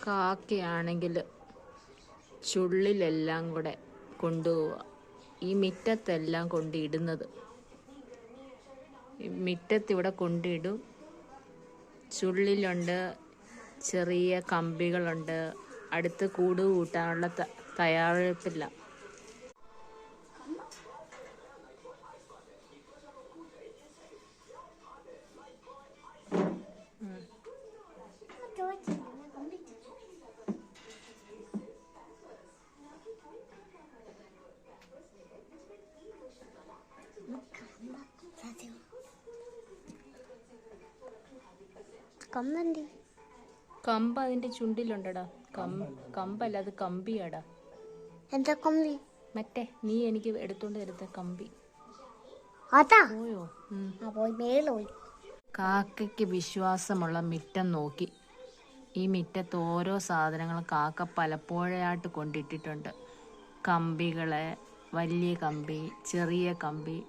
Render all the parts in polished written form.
കാക്കയാണെങ്കിൽ ചുള്ളിലെല്ലാം കൂടെ കൊണ്ടുപോവുക. ഈ മുറ്റത്തെല്ലാം കൊണ്ടിടുന്നത്. മുറ്റത്തിവിടെ കൊണ്ടിടും. ചുള്ളിലുണ്ട്, ചെറിയ കമ്പികളുണ്ട്. അടുത്ത് കൂട് കൂട്ടാനുള്ള തയ്യാറെടുപ്പില്ല. കമ്പ് അതിന്റെ ചുണ്ടിലുണ്ടടാ. കമ്പല്ല, അത് കമ്പിയാടാ. എന്താ കമ്പി? മറ്റേ നീ എനിക്ക് എടുത്തോണ്ട് തരുത്ത കമ്പി. പോയോ? കാക്കയ്ക്ക് വിശ്വാസമുള്ള മുറ്റം നോക്കി. ഈ മുറ്റത്ത് ഓരോ സാധനങ്ങളും കാക്ക പലപ്പോഴായിട്ട് കൊണ്ടിട്ടിട്ടുണ്ട്. കമ്പികളെ, വലിയ കമ്പി, ചെറിയ കമ്പി,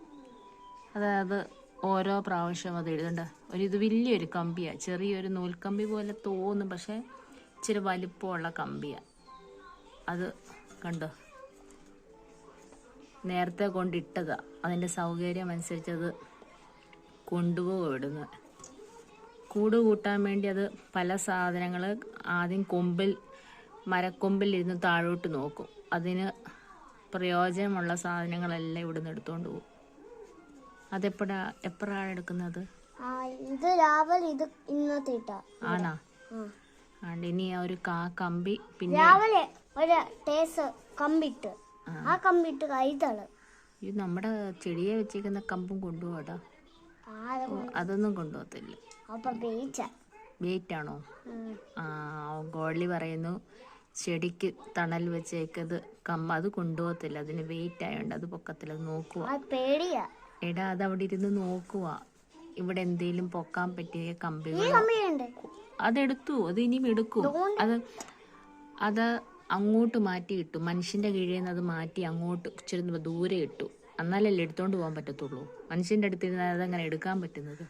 അതായത് ഓരോ പ്രാവശ്യം അത് എഴുതണ്ട. ഇത് വലിയൊരു കമ്പിയാണ്. ചെറിയൊരു നൂൽക്കമ്പി പോലെ തോന്നും, പക്ഷെ ഇച്ചിരി വലിപ്പമുള്ള കമ്പിയാണ്. അത് കണ്ടോ, നേരത്തെ കൊണ്ടിട്ടതാ. അതിൻ്റെ സൗകര്യം അനുസരിച്ചത് കൊണ്ടുപോകും ഇടുന്നത്. കൂട് കൂട്ടാൻ വേണ്ടി അത് പല സാധനങ്ങൾ ആദ്യം മരക്കൊമ്പിൽ ഇരുന്ന് താഴോട്ട് നോക്കും. അതിന് പ്രയോജനമുള്ള സാധനങ്ങളെല്ലാം ഇവിടുന്ന് എടുത്തുകൊണ്ട് പോകും. എപ്പോഴാണ് എടുക്കുന്നത്? ഇത് രാവിലെ, ഇത് ഇന്നത്തെ ആണോ? ഇനി ഒരു കമ്പി, പിന്നെ രാവിലെ ഒരു ടേസ് കമ്പിട്ട്, ആ കമ്പിട്ട് കൈതള്. ഇത് നമ്മുടെ ചെടിയെ വെച്ചേക്കുന്ന കമ്പും കൊണ്ടുപോടാ. അതൊന്നും കൊണ്ടുപോകത്തില്ല. വെയിറ്റ് ആണോ? ഗോളി പറയുന്നു ചെടിക്ക് തണൽ വെച്ചേക്കത് അത് കൊണ്ടുപോകത്തില്ല. അതിന് വെയിറ്റ് ആയോണ്ട് അത് പൊക്കത്തില്ല. അത് നോക്കുക. പേടിയാ. എടാ, അത് അവിടെ ഇരുന്ന് നോക്കുക. ഇവിടെ എന്തേലും പൊക്കാൻ പറ്റിയ കമ്പികൾ അതെടുത്തു. അത് ഇനിയും എടുക്കും. അത് അങ്ങോട്ട് മാറ്റി ഇട്ടു. മനുഷ്യന്റെ കീഴിൽ നിന്ന് അത് മാറ്റി അങ്ങോട്ട് ഇച്ചിരി ദൂരെ ഇട്ടു. എന്നാലല്ലേ എടുത്തോണ്ട് പോകാൻ പറ്റത്തുള്ളൂ. മനുഷ്യന്റെ അടുത്തിരുന്നാൽ അതങ്ങനെ എടുക്കാൻ പറ്റുന്നത്.